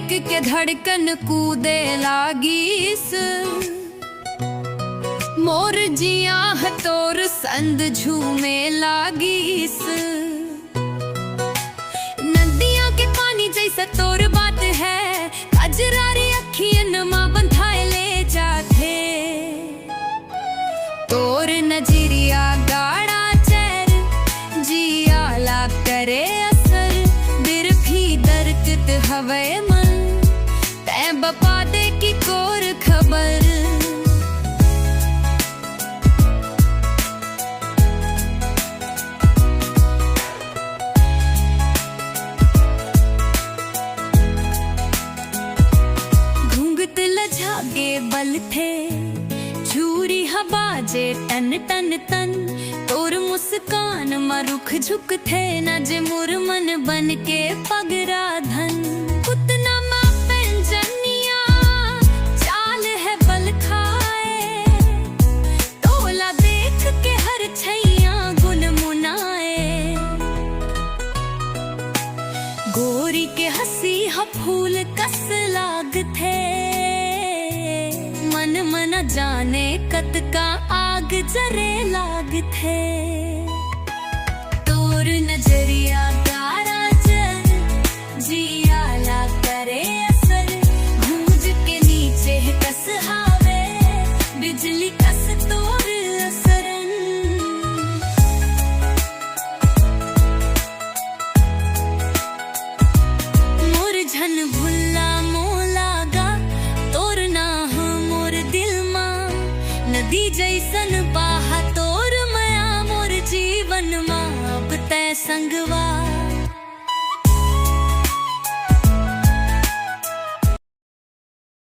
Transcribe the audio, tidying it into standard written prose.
देख के धड़कन कूदे लागीस। मोर जिया तोर संद झूमे लागीस। नदिया के पानी जैसा तोर बात है, कजरारी अखियन माँ बंधाए ले जाते। तोर नजरिया गाड़ा चैर जिया ला करे असर। दिर भी दरकत हवे मन, तै बपा दे की कोर खबर। लजागे बल थे झूरी हबाजे टन टन तन। तोर मुस्कान मरुख झुक थे नजे मुरमन बन के पगरा धन। उतना मापन जनिया चाल है बल खाए, तोला देख के हर छैया गुन मुनाए। गोरी के हंसी ह फूल कस लाग थे, मन मन जाने कत का आग जरे लाग थे। तोर नजरिया गारा चल जिया ला करे असर। गूंज के नीचे कस हावे बिजली कस तोर असरन। मोर झन भुल्ला मोलागा तोर ना नदी जैसन बहा तोर माया। मोर जीवन माँ अब तै संगवा।